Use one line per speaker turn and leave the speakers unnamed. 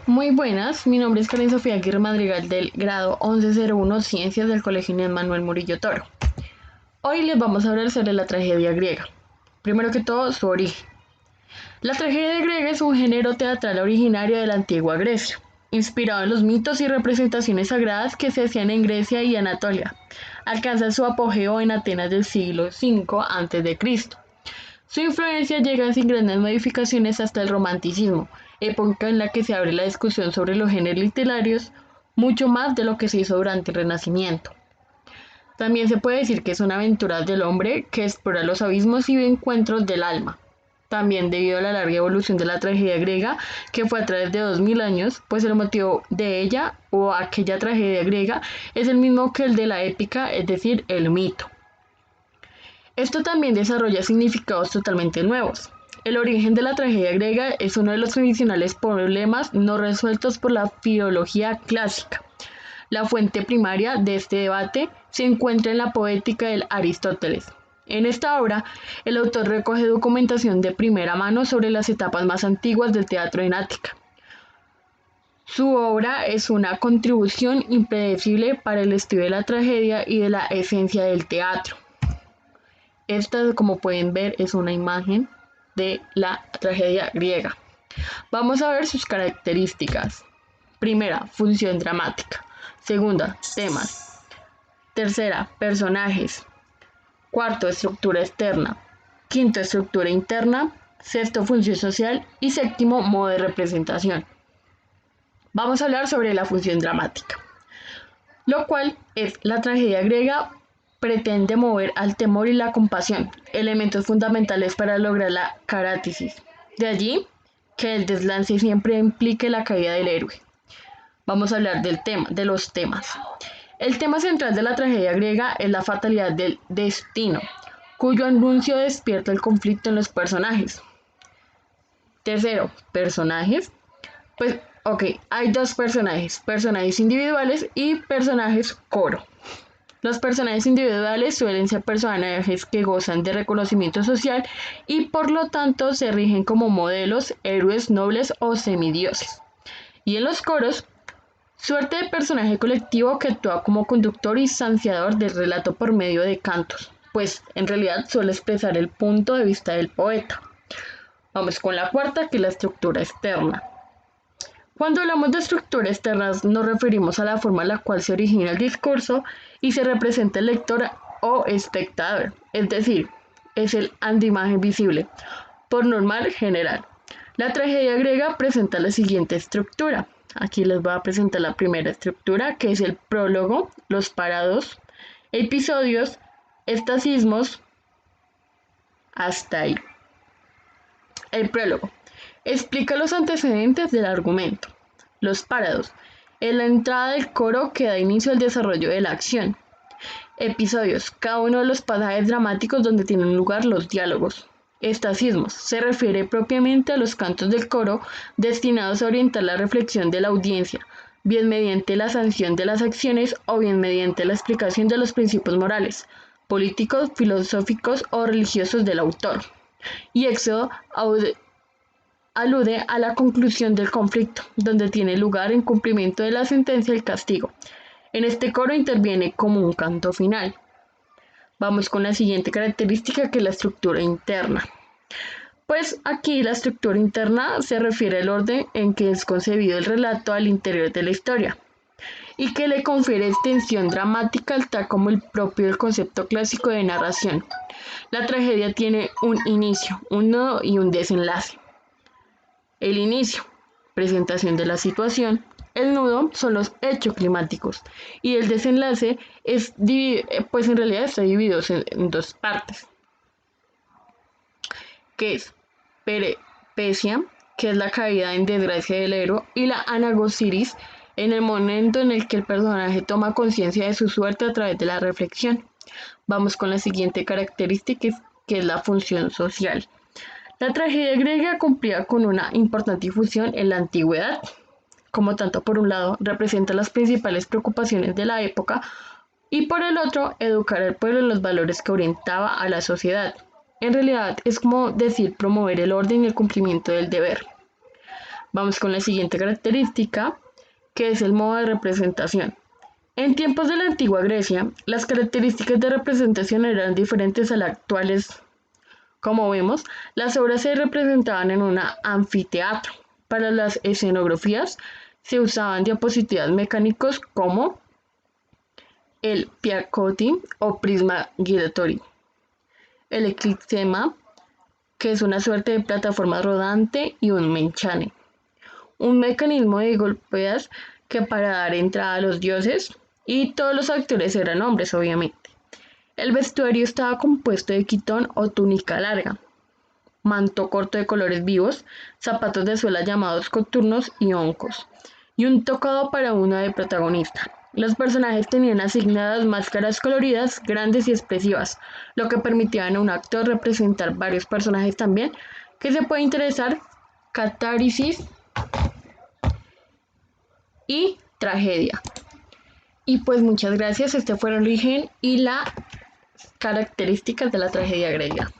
Muy buenas, mi nombre es Karen Sofía Aguirre Madrigal del grado 1101 Ciencias del Colegio Inés Manuel Murillo Toro. Hoy les vamos a hablar sobre la tragedia griega. Primero que todo, su origen. La tragedia griega es un género teatral originario de la antigua Grecia, inspirado en los mitos y representaciones sagradas que se hacían en Grecia y Anatolia. Alcanza su apogeo en Atenas del siglo V a.C. Su influencia llega sin grandes modificaciones hasta el romanticismo, época en la que se abre la discusión sobre los géneros literarios, mucho más de lo que se hizo durante el Renacimiento. También se puede decir que es una aventura del hombre que explora los abismos y encuentros del alma. También debido a la larga evolución de la tragedia griega, que fue a través de 2000 años, pues el motivo de ella o aquella tragedia griega es el mismo que el de la épica, es decir, el mito. Esto también desarrolla significados totalmente nuevos. El origen de la tragedia griega es uno de los tradicionales problemas no resueltos por la filología clásica. La fuente primaria de este debate se encuentra en la Poética de Aristóteles. En esta obra, el autor recoge documentación de primera mano sobre las etapas más antiguas del teatro en Ática. Su obra es una contribución impredecible para el estudio de la tragedia y de la esencia del teatro. Esta, como pueden ver, es una imagen de la tragedia griega. Vamos a ver sus características. Primera, función dramática. Segunda, temas. Tercera, personajes. Cuarto, estructura externa. Quinto, estructura interna. Sexto, función social. Y séptimo, modo de representación. Vamos a hablar sobre la función dramática, lo cual es la tragedia griega pretende mover al temor y la compasión, elementos fundamentales para lograr la carátesis. De allí que el deslance siempre implique la caída del héroe. Vamos a hablar de los temas. El tema central de la tragedia griega es la fatalidad del destino, cuyo anuncio despierta el conflicto en los personajes. Tercero, personajes. Hay dos personajes individuales y personajes coro. Los personajes individuales suelen ser personajes que gozan de reconocimiento social y por lo tanto se rigen como modelos, héroes, nobles o semidioses. Y en los coros, suerte de personaje colectivo que actúa como conductor y sanciador del relato por medio de cantos, pues en realidad suele expresar el punto de vista del poeta. Vamos con la cuarta, que es la estructura externa. Cuando hablamos de estructura externa nos referimos a la forma en la cual se origina el discurso y se representa el lector o espectador, es decir, es el antiimagen visible, por normal general. La tragedia griega presenta la siguiente estructura. Aquí les voy a presentar la primera estructura, que es el prólogo, los parados, episodios, estasismos, hasta ahí. El prólogo explica los antecedentes del argumento. Los parados. En la entrada del coro que da inicio al desarrollo de la acción. Episodios. Cada uno de los pasajes dramáticos donde tienen lugar los diálogos. Estasismos. Se refiere propiamente a los cantos del coro destinados a orientar la reflexión de la audiencia, bien mediante la sanción de las acciones o bien mediante la explicación de los principios morales, políticos, filosóficos o religiosos del autor. Y éxodo alude a la conclusión del conflicto, donde tiene lugar en cumplimiento de la sentencia el castigo. En este coro interviene como un canto final. Vamos con la siguiente característica, que es la estructura interna. Pues aquí la estructura interna se refiere al orden en que es concebido el relato al interior de la historia y que le confiere extensión dramática tal como el propio concepto clásico de narración. La tragedia tiene un inicio, un nudo y un desenlace. El inicio, presentación de la situación. El nudo son los hechos climáticos y el desenlace pues en realidad está dividido en dos partes, que es peripecia, que es la caída en desgracia del héroe, y la anagosiris, en el momento en el que el personaje toma conciencia de su suerte a través de la reflexión. Vamos con la siguiente característica, que es la función social. La tragedia griega cumplía con una importante difusión en la antigüedad, como tanto por un lado representa las principales preocupaciones de la época y por el otro educar al pueblo en los valores que orientaba a la sociedad. En realidad es como decir promover el orden y el cumplimiento del deber. Vamos con la siguiente característica, que es el modo de representación. En tiempos de la antigua Grecia, las características de representación eran diferentes a las actuales. Como vemos, las obras se representaban en un anfiteatro. Para las escenografías se usaban diapositivas mecánicos como el piacotti o prisma giratorio, el eclisema, que es una suerte de plataforma rodante, y un menchane, un mecanismo de golpeas que para dar entrada a los dioses, y todos los actores eran hombres, obviamente. El vestuario estaba compuesto de quitón o túnica larga, manto corto de colores vivos, zapatos de suela llamados coturnos y oncos, y un tocado para una de protagonista. Los personajes tenían asignadas máscaras coloridas, grandes y expresivas, lo que permitía a un actor representar varios personajes también, que se puede interesar, catarsis y tragedia. Y pues muchas gracias, este fue el origen y las características de la tragedia griega.